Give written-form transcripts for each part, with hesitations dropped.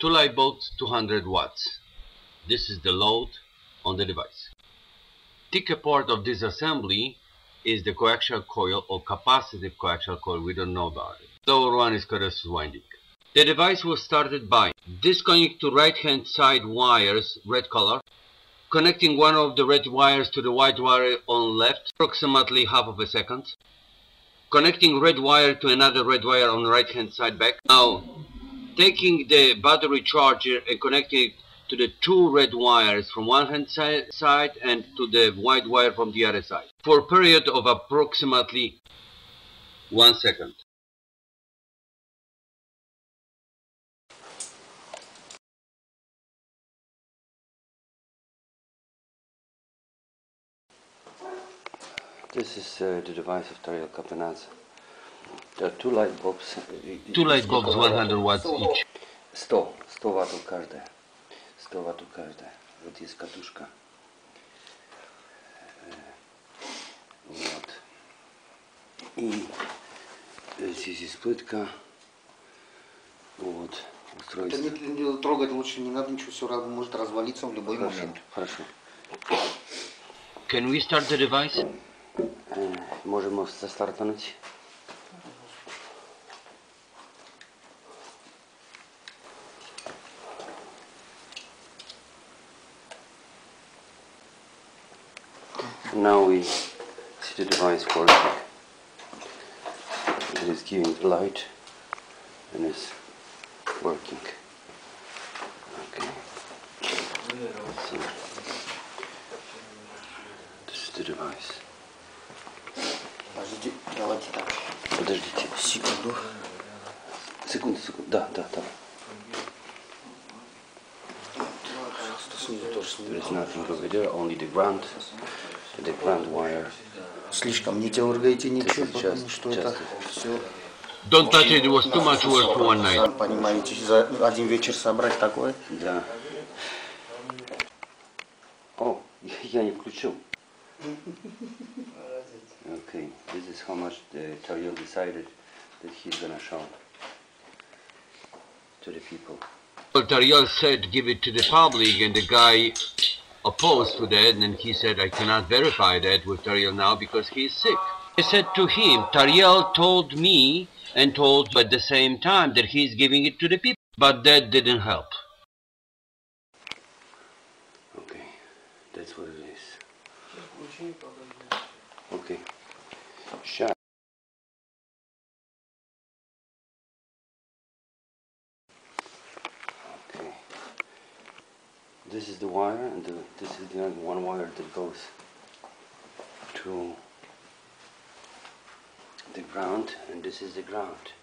Two light bulbs, 200 watts. This is the load on the device. Thicker part of this assembly is the coaxial coil or capacitive coaxial coil. We don't know about it. The other one is Coriolis winding. The device was started by disconnecting to right hand side wires, red color, connecting one of the red wires to the white wire on left, approximately half of a second, connecting red wire to another red wire on the right hand side back. Now taking the battery charger and connecting it to the two red wires from one hand side and to the white wire from the other side for a period of approximately 1 second. This is the device of TARIEL Kapanadze. There are two light bulbs. Two light bulbs, 100 watts each. 100 watów każde. 100 watów każde. Вот есть катушка. Вот. И здесь есть плитка. Вот. Устройство. Не трогать лучше не надо, ничего, все равно может развалиться в любой момент. Хорошо. Can we start the device? Можем застартануть. Now we see the device working. It is giving light and is working. Okay. So this is the device. Давайте так. Подождите. Секунду. Секунду. Да. There is nothing over there, only the ground wire. Слишком не дергайте ничего, потому что это все. Don't touch it, it was too much work for one night. Понимаете, за один вечер собрать такое? Да. О, я не включил. Okay, this is how much the TARIEL decided that he's gonna show to the people. Well, TARIEL said give it to the public, and the guy opposed to that, and he said I cannot verify that with TARIEL now because he is sick. I said to him, TARIEL told me and told at the same time that he's giving it to the people, but that didn't help. Okay, that's what it is. Okay, shot. Okay, this is the wire, and this is the only one wire that goes to the ground, and this is the ground.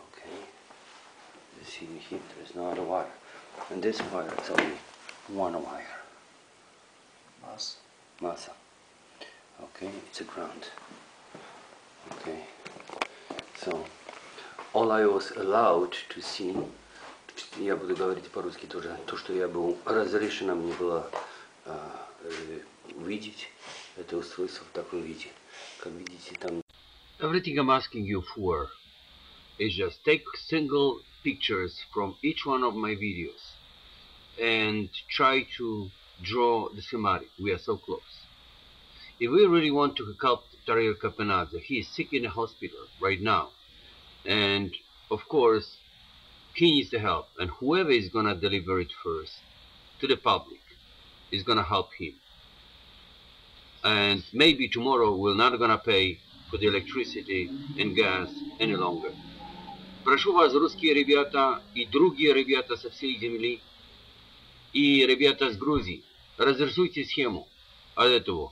Okay, you see here, there's no other wire, and this wire is only one wire. Massa. Okay, it's a ground. Okay, so all I was allowed to see, я буду говорить по-русски тоже, то, что я был разрешено мне было увидеть это устройство в таком виде. Как видите, там. Everything I'm asking you for is just take single pictures from each one of my videos and try to draw the schematic. We are so close. If we really want to help TARIEL Kapanadze, he is sick in a hospital right now, and of course he needs the help, and whoever is gonna deliver it first to the public is gonna help him. And maybe tomorrow we're not gonna pay for the electricity and gas any longer. Прошу вас, русские ребята и другие ребята со всей земли и ребята с Грузии, разрисуйте схему от этого.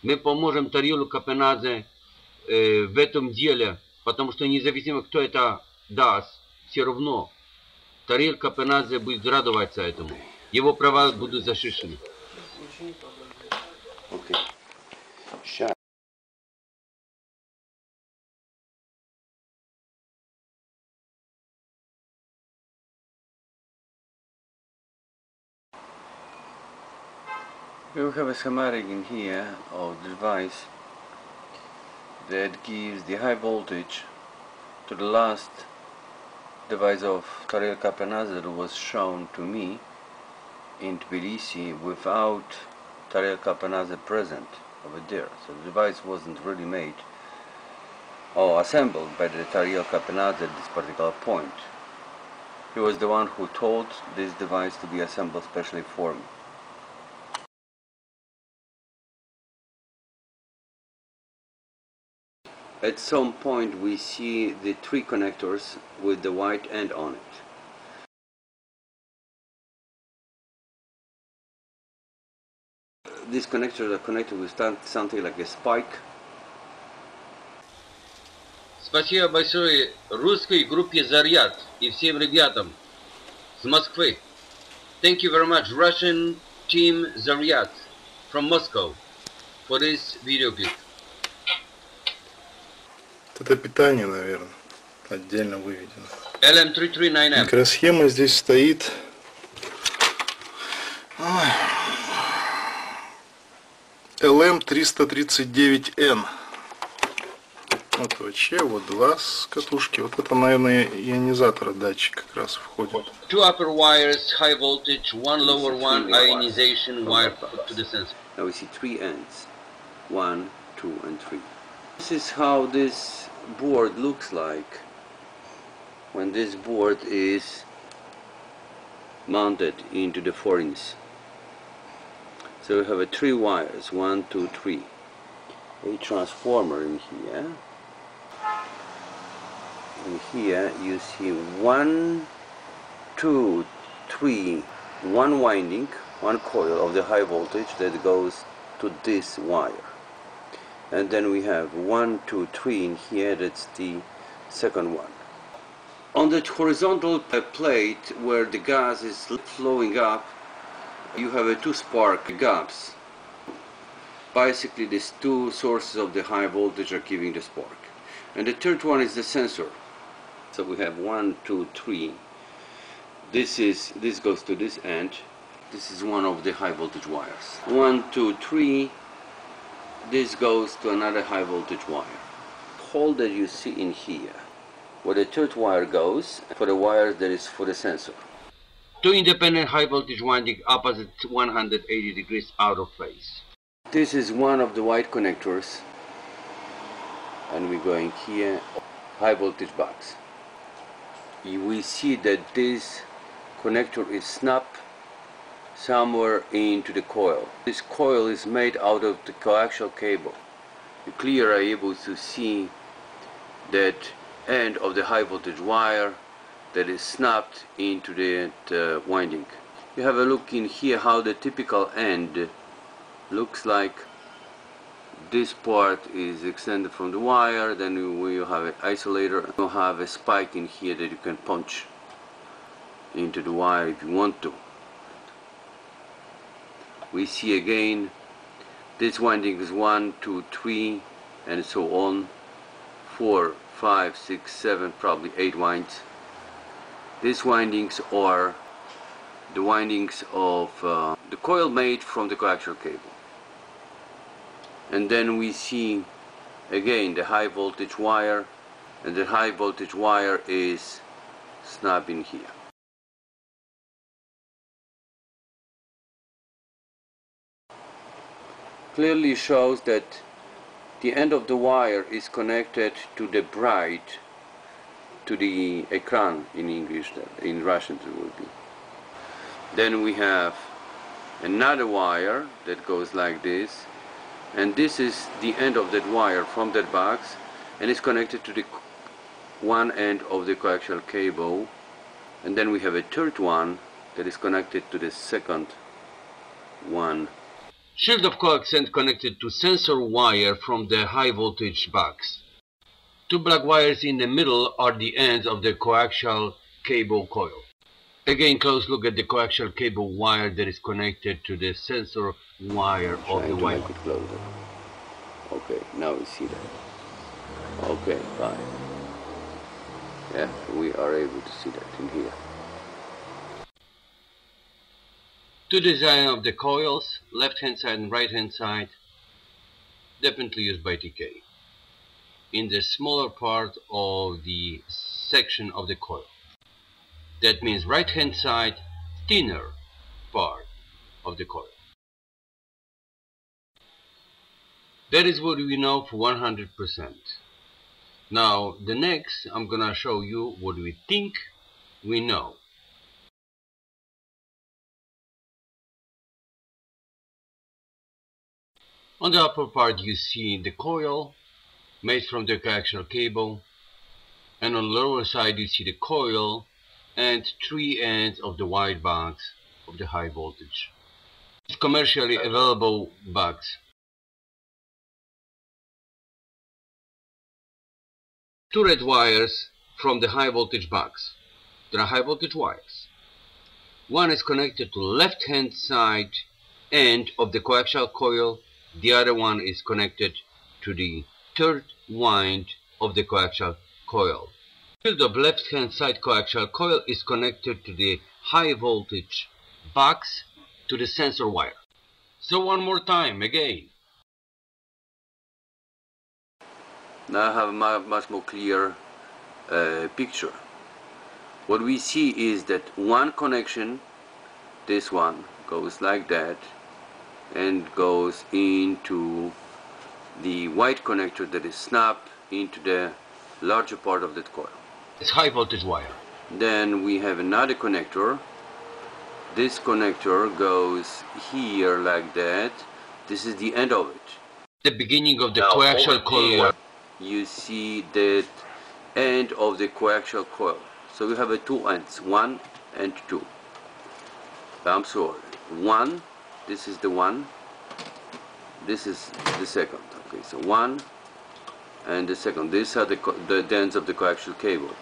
Мы поможем TARIELу Kapanadze в этом деле, потому что независимо кто это даст, все равно TARIEL Kapanadze будет радоваться этому. Его права будут защищены. Okay. Shot. We will have a schematic in here of the device that gives the high voltage to the last device of TARIEL Kapanadze was shown to me in Tbilisi without TARIEL Kapanadze present over there. So the device wasn't really made or assembled by the TARIEL Kapanadze at this particular point. He was the one who told this device to be assembled specially for me. At some point we see the three connectors with the white end on it. These connectors are connected with something like a spike. Спасибо большое русской группе «Заряд» и всем ребятам с Москвы. Thank you very much, Russian team «Заряд» from Moscow for this video clip. Это питание, наверное, отдельно выведено. LM339M. Микросхема здесь стоит. LM339N. Вот ВЧ, вот два с катушки. Вот это, наверное, ионизатор датчик как раз входит. Two upper wires, high voltage, one lower one, ionization wire put to the sensor. Now we see three ends. 1, 2, and 3. This is how this board looks like when this board is mounted into the forings. So we have three wires, 1, 2, 3. A transformer in here. In here you see 1, 2, 3, one winding, one coil of the high voltage that goes to this wire. And then we have 1, 2, 3 in here, that's the second one. On the horizontal plate where the gas is flowing up, you have two spark gaps. Basically these two sources of the high voltage are giving the spark. And the third one is the sensor. So we have 1, 2, 3. This goes to this end. This is one of the high voltage wires. 1, 2, 3. This goes to another high voltage wire. The hole that you see in here, where the third wire goes, for the wire that is for the sensor. Two independent high voltage winding opposite 180 degrees out of phase. This is one of the white connectors, and we're going here, high voltage box. We see that this connector is snapped somewhere into the coil. This coil is made out of the coaxial cable. You clearly are able to see that end of the high voltage wire that is snapped into the winding. You have a look in here how the typical end looks like. This part is extended from the wire, then you have an isolator. You have a spike in here that you can punch into the wire if you want to. We see again this winding is 1, 2, 3 and so on, 4, 5, 6, 7, probably 8 winds. These windings are the windings of the coil made from the coaxial cable. And then we see again the high voltage wire, and the high voltage wire is snapped in here. Clearly shows that the end of the wire is connected to the bright, to the ekran in English, in Russian it will be. Then we have another wire that goes like this, and this is the end of that wire from that box, and it's connected to the one end of the coaxial cable. And then we have a third one that is connected to the second one. Shield of coaxial connected to sensor wire from the high voltage box. Two black wires in the middle are the ends of the coaxial cable coil. Again, close look at the coaxial cable wire that is connected to the sensor wire of the wire. Make it closer. Okay, now we see that. Okay, fine. Yeah, we are able to see that in here. Two design of the coils, left hand side and right hand side, definitely used by TK. In the smaller part of the section of the coil. That means right hand side, thinner part of the coil. That is what we know for 100%. Now the next I'm gonna show you what we think we know. On the upper part you see the coil made from the coaxial cable, and on the lower side you see the coil and 3 ends of the white box of the high voltage. It's commercially available box. 2 red wires from the high voltage box. There are high voltage wires. One is connected to left hand side end of the coaxial coil. The other one is connected to the third wind of the coaxial coil. The field of left hand side coaxial coil is connected to the high voltage box to the sensor wire. So one more time again. Now I have a much more clear picture. What we see is that one connection, this one, goes like that and goes into the white connector that is snapped into the larger part of that coil. It's high voltage wire. Then we have another connector. This connector goes here like that. This is the end of it. The beginning of the coaxial coil wire. You see that end of the coaxial coil. So we have 2 ends, 1 and 2. I'm sorry. 1, this is the one. This is the second. Okay, so 1 and the second. These are the ends of the coaxial cable.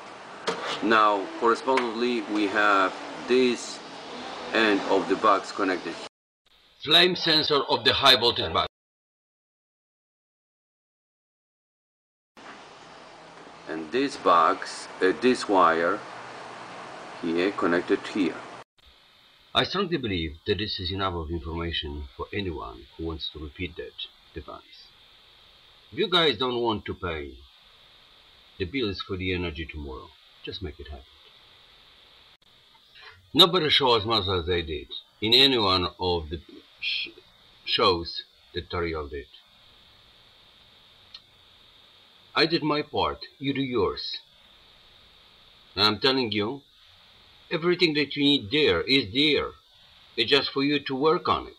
Now, correspondingly, we have this end of the box connected. Flame sensor of the high voltage box. And this box, this wire here connected here. I strongly believe that this is enough of information for anyone who wants to repeat that device. If you guys don't want to pay the bills for the energy tomorrow, just make it happen. Nobody show as much as I did in any one of the shows that TARIEL did. I did my part, you do yours. And I'm telling you, everything that you need there is there. It's just for you to work on it.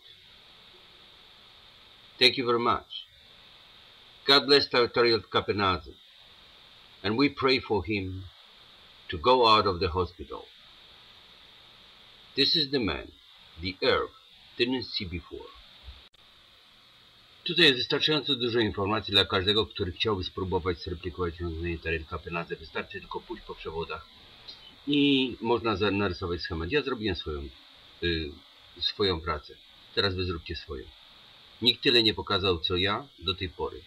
Thank you very much. God bless TARIEL Kapanadze. And we pray for him to go out of the hospital. This is the man the earth didn't see before. Tutaj jest wystarczająco dużo informacji dla każdego, który chciałby spróbować zreplikować urządzenie TARIEL Kapanadze. Wystarczy tylko pójść po przewodach i można narysować schemat. Ja zrobiłem swoją pracę. Teraz wy zróbcie swoją. Nikt tyle nie pokazał, co ja do tej pory.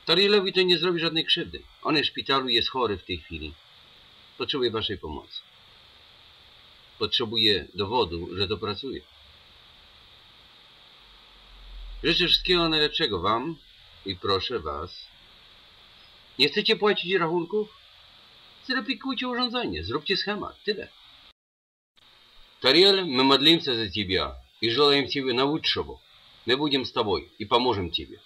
TARIELowi to nie zrobi żadnej krzywdy. On jest w szpitalu i jest chory w tej chwili. Potrzebuje waszej pomocy. Potrzebuje dowodu, że to pracuje. Życzę wszystkiego najlepszego wam i proszę was. Nie chcecie płacić rachunków? Zreplikujcie urządzenie, зробьте schemat, тyle. TARIEL, мы молимся за тебя и желаем тебе наилучшего. Мы будем с тобой и поможем тебе.